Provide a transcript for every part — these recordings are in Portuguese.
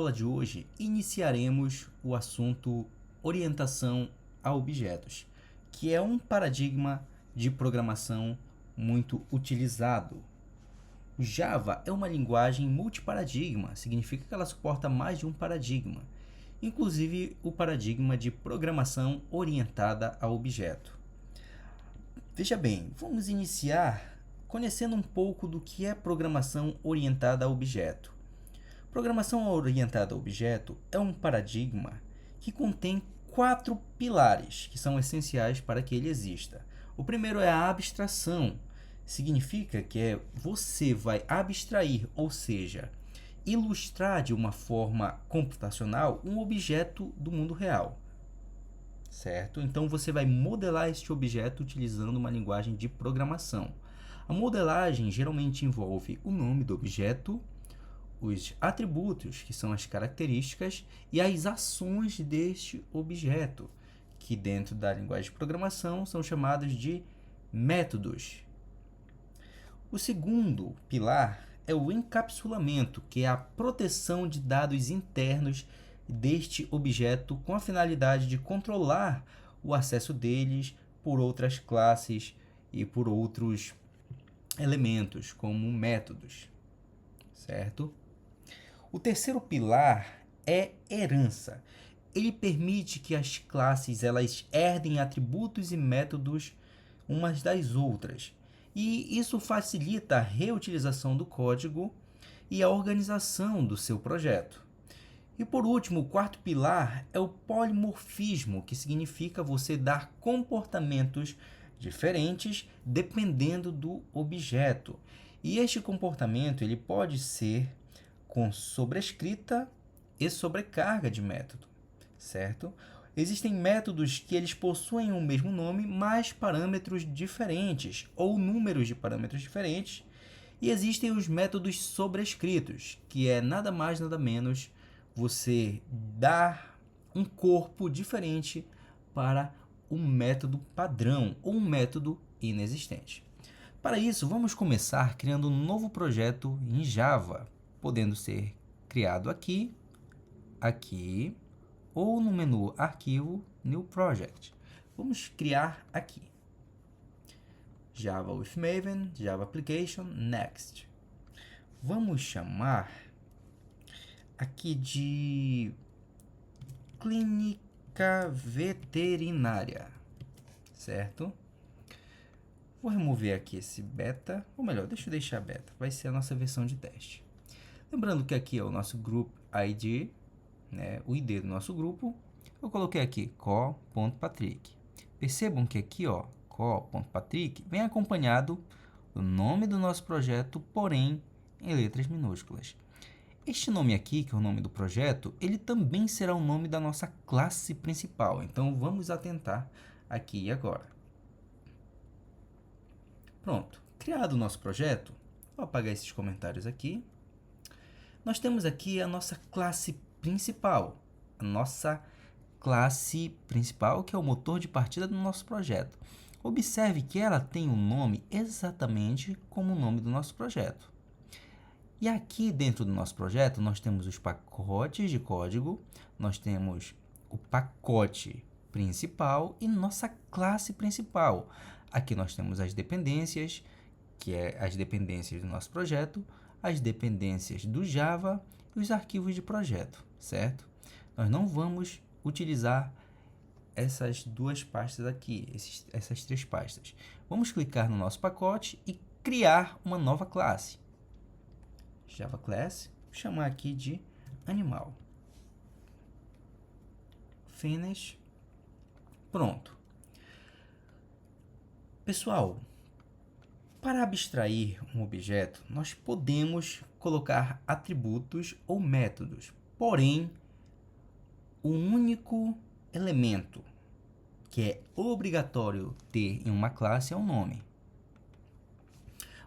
aula de hoje, iniciaremos o assunto orientação a objetos, que é um paradigma de programação muito utilizado. O Java é uma linguagem multiparadigma, significa que ela suporta mais de um paradigma, inclusive o paradigma de programação orientada a objeto. Veja bem, vamos iniciar conhecendo um pouco do que é programação orientada a objeto. Programação orientada a objeto é um paradigma que contém 4 pilares que são essenciais para que ele exista. O primeiro é a abstração. Significa que você vai abstrair, ou seja, ilustrar de uma forma computacional um objeto do mundo real. Certo? Então você vai modelar este objeto utilizando uma linguagem de programação. A modelagem geralmente envolve o nome do objeto, os atributos, que são as características, e as ações deste objeto, que dentro da linguagem de programação são chamados de métodos. O segundo pilar é o encapsulamento, que é a proteção de dados internos deste objeto com a finalidade de controlar o acesso deles por outras classes e por outros elementos, como métodos, certo? O terceiro pilar é herança. Ele permite que as classes elas herdem atributos e métodos umas das outras. E isso facilita a reutilização do código e a organização do seu projeto. E por último, o quarto pilar é o polimorfismo, que significa você dar comportamentos diferentes dependendo do objeto. E este comportamento ele pode ser com sobrescrita e sobrecarga de método, certo? Existem métodos que eles possuem o mesmo nome, mas parâmetros diferentes ou números de parâmetros diferentes. E existem os métodos sobrescritos, que é nada mais nada menos você dar um corpo diferente para um método padrão ou um método inexistente. Para isso, vamos começar criando um novo projeto em Java, podendo ser criado aqui, aqui, ou no menu Arquivo, New Project. Vamos criar aqui. Java with Maven, Java Application, Next. Vamos chamar aqui de Clínica Veterinária, certo? Vou remover aqui esse beta, ou melhor, deixa eu deixar beta, vai ser a nossa versão de teste. Lembrando que aqui é o nosso Group ID, né, o ID do nosso grupo. Eu coloquei aqui co.patrick. Percebam que aqui, ó, co.patrick vem acompanhado do nome do nosso projeto, porém em letras minúsculas. Este nome aqui, que é o nome do projeto, ele também será o nome da nossa classe principal. Então vamos atentar aqui e agora. Pronto, criado o nosso projeto, vou apagar esses comentários aqui. Nós temos aqui a nossa classe principal, que é o motor de partida do nosso projeto. Observe que ela tem um nome exatamente como o nome do nosso projeto. E aqui dentro do nosso projeto nós temos os pacotes de código, nós temos o pacote principal e nossa classe principal. Aqui nós temos as dependências, que é as dependências do nosso projeto, as dependências do Java e os arquivos de projeto, certo? Nós não vamos utilizar essas duas pastas aqui, essas 3 pastas. Vamos clicar no nosso pacote e criar uma nova classe. Java Class, vou chamar aqui de Animal. Finish. Pronto. Pessoal, para abstrair um objeto, nós podemos colocar atributos ou métodos, porém, o único elemento que é obrigatório ter em uma classe é o nome.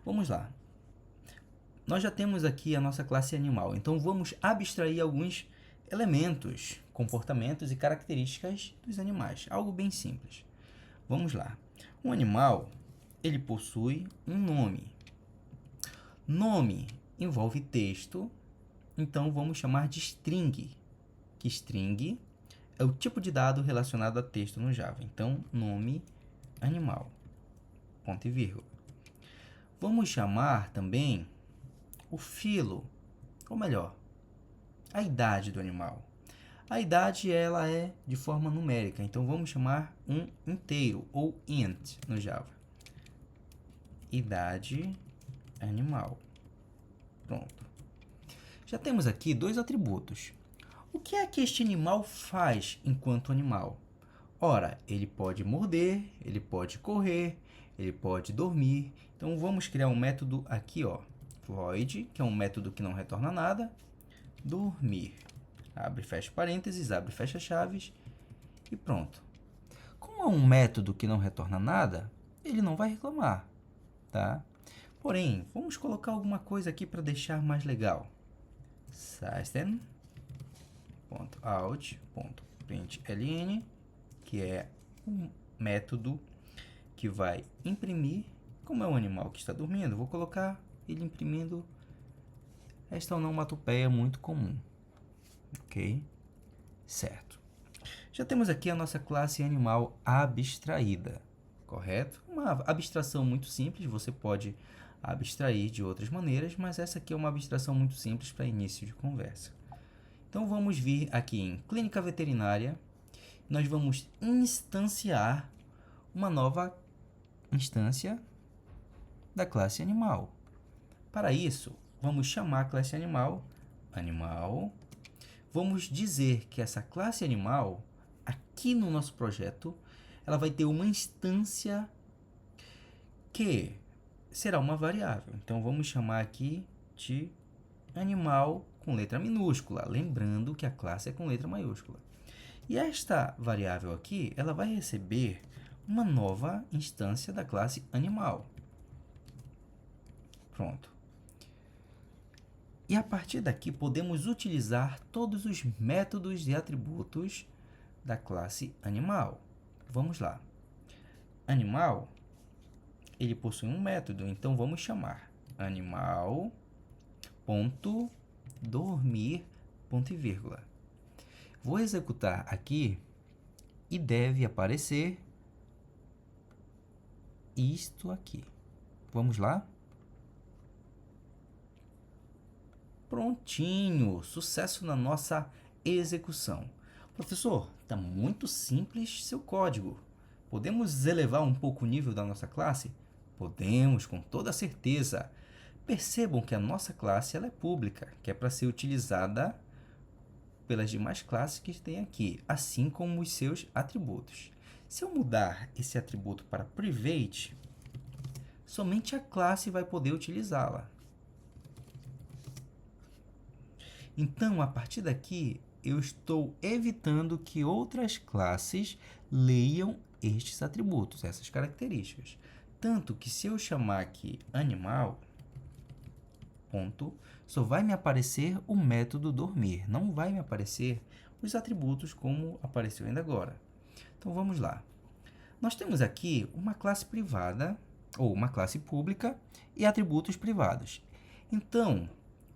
Vamos lá. Nós já temos aqui a nossa classe animal, então vamos abstrair alguns elementos, comportamentos e características dos animais, algo bem simples. Vamos lá. Um animal, ele possui um nome. Nome envolve texto, então vamos chamar de string, que string é o tipo de dado relacionado a texto no Java. Então, nome animal, ponto e vírgula. Vamos chamar também o filo, ou melhor, a idade do animal. A idade ela é de forma numérica, então vamos chamar um inteiro, ou int no Java. Idade animal. Pronto. Já temos aqui dois atributos. O que é que este animal faz enquanto animal? Ora, ele pode morder, ele pode correr, ele pode dormir. Então, vamos criar um método aqui, ó, void, que é um método que não retorna nada, dormir. Abre e fecha parênteses, abre e fecha chaves e pronto. Como é um método que não retorna nada, ele não vai reclamar, tá? Porém, vamos colocar alguma coisa aqui para deixar mais legal. System.out.println, que é um método que vai imprimir, como é um animal que está dormindo, vou colocar ele imprimindo esta onomatopeia muito comum, ok? Certo. Já temos aqui a nossa classe animal abstraída, correto? Uma abstração muito simples, você pode abstrair de outras maneiras, mas essa aqui é uma abstração muito simples para início de conversa. Então, vamos vir aqui em Clínica Veterinária, nós vamos instanciar uma nova instância da classe animal. Para isso, vamos chamar a classe animal, vamos dizer que essa classe animal, aqui no nosso projeto, ela vai ter uma instância que será uma variável. Então, vamos chamar aqui de animal com letra minúscula, lembrando que a classe é com letra maiúscula. E esta variável aqui, ela vai receber uma nova instância da classe animal. Pronto. E a partir daqui, podemos utilizar todos os métodos e atributos da classe animal. Vamos lá. Animal, ele possui um método, então vamos chamar animal.dormir, ponto e vírgula. Vou executar aqui e deve aparecer isto aqui. Vamos lá? Prontinho! Sucesso na nossa execução. Professor, está muito simples seu código. Podemos elevar um pouco o nível da nossa classe? Podemos, com toda certeza. Percebam que a nossa classe ela é pública, que é para ser utilizada pelas demais classes que tem aqui, assim como os seus atributos. Se eu mudar esse atributo para private, somente a classe vai poder utilizá-la. Então, a partir daqui, eu estou evitando que outras classes leiam estes atributos, essas características. Tanto que se eu chamar aqui animal, ponto, só vai me aparecer o método dormir, não vai me aparecer os atributos como apareceu ainda agora. Então, vamos lá. Nós temos aqui uma classe privada, ou uma classe pública, e atributos privados. Então,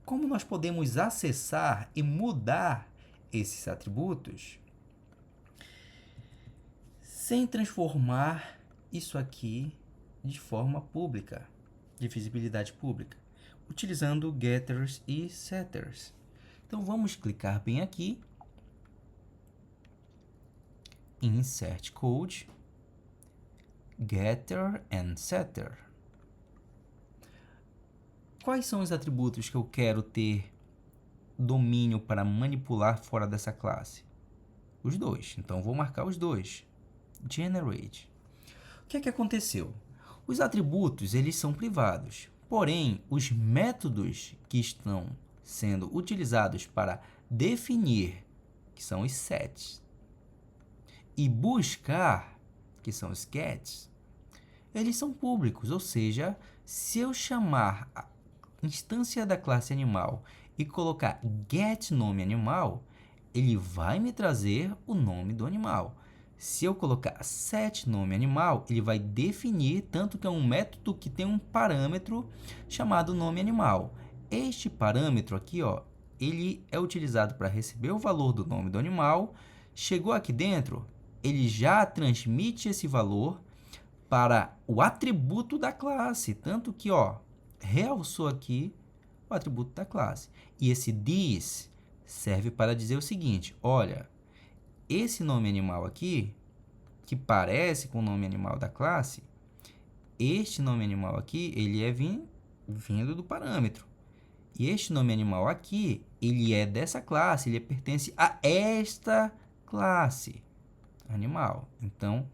como nós podemos acessar e mudar esses atributos sem transformar isso aqui de forma pública, de visibilidade pública, utilizando getters e setters. Então, vamos clicar bem aqui, Insert Code, Getter and Setter. Quais são os atributos que eu quero ter domínio para manipular fora dessa classe? Os dois. Então, vou marcar os dois. Generate. O que é que aconteceu? Os atributos, eles são privados. Porém, os métodos que estão sendo utilizados para definir, que são os sets, e buscar, que são os gets, eles são públicos. Ou seja, se eu chamar a instância da classe animal e colocar get nome animal, ele vai me trazer o nome do animal. Se eu colocar set nome animal, ele vai definir, tanto que é um método que tem um parâmetro chamado nome animal. Este parâmetro aqui, ó, ele é utilizado para receber o valor do nome do animal. Chegou aqui dentro, ele já transmite esse valor para o atributo da classe. Tanto que, ó, realçou aqui o atributo da classe. E esse this serve para dizer o seguinte: olha, esse nome animal aqui, que parece com o nome animal da classe, este nome animal aqui, ele é vindo do parâmetro. E este nome animal aqui, ele é dessa classe, ele pertence a esta classe animal. Então,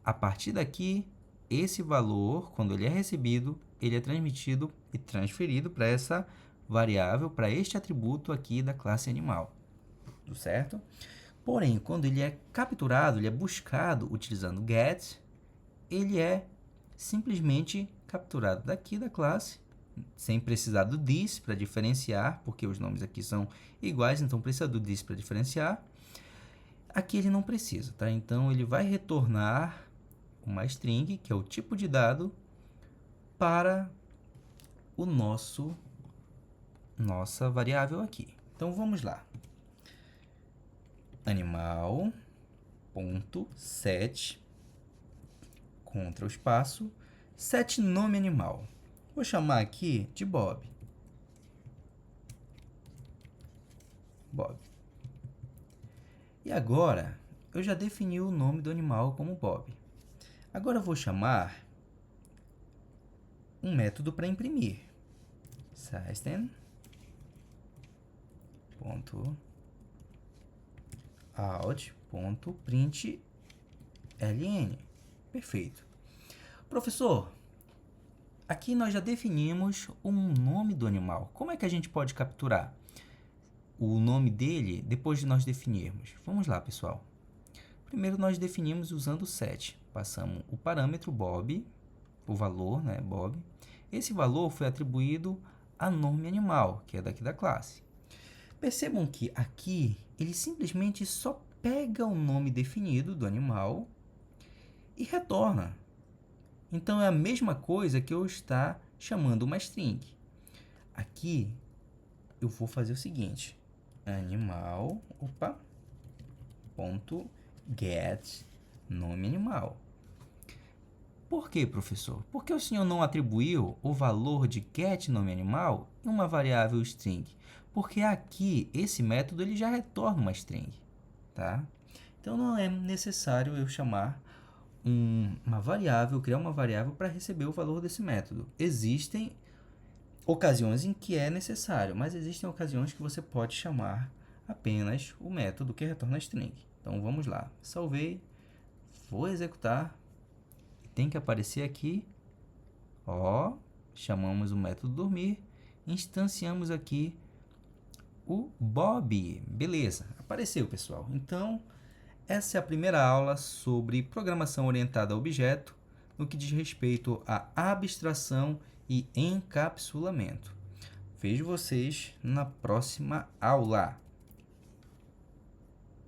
a partir daqui, esse valor, quando ele é recebido, ele é transmitido e transferido para essa variável, para este atributo aqui da classe animal. Tudo certo? Porém, quando ele é capturado, ele é buscado utilizando get, ele é simplesmente capturado daqui da classe, sem precisar do this para diferenciar, porque os nomes aqui são iguais, então precisa do this para diferenciar. Aqui ele não precisa, tá? Então, ele vai retornar uma string, que é o tipo de dado, para o nossa variável aqui. Então, vamos lá. Animal.set, contra o espaço, set nome animal. Vou chamar aqui de Bob. Bob. E agora, eu já defini o nome do animal como Bob. Agora eu vou chamar um método para imprimir. System.out.println. Perfeito. Professor, aqui nós já definimos o nome do animal. Como é que a gente pode capturar o nome dele depois de nós definirmos? Vamos lá, pessoal. Primeiro nós definimos usando o set. Passamos o parâmetro Bob, o valor, né, Bob. Esse valor foi atribuído a nome animal, que é daqui da classe. Percebam que aqui ele simplesmente só pega o nome definido do animal e retorna. Então, é a mesma coisa que eu estar chamando uma string. Aqui, eu vou fazer o seguinte. Get nome animal. Por quê, professor? Porque o senhor não atribuiu o valor de get nome animal em uma variável string. Porque aqui, esse método ele já retorna uma string. Tá? Então, não é necessário eu chamar uma variável, criar uma variável para receber o valor desse método. Existem ocasiões em que é necessário, mas existem ocasiões que você pode chamar apenas o método que retorna a string. Então, vamos lá. Salvei, vou executar, tem que aparecer aqui, ó, chamamos o método dormir, instanciamos aqui o Bob. Beleza, apareceu, pessoal. Então, essa é a primeira aula sobre programação orientada a objeto, no que diz respeito à abstração e encapsulamento. Vejo vocês na próxima aula.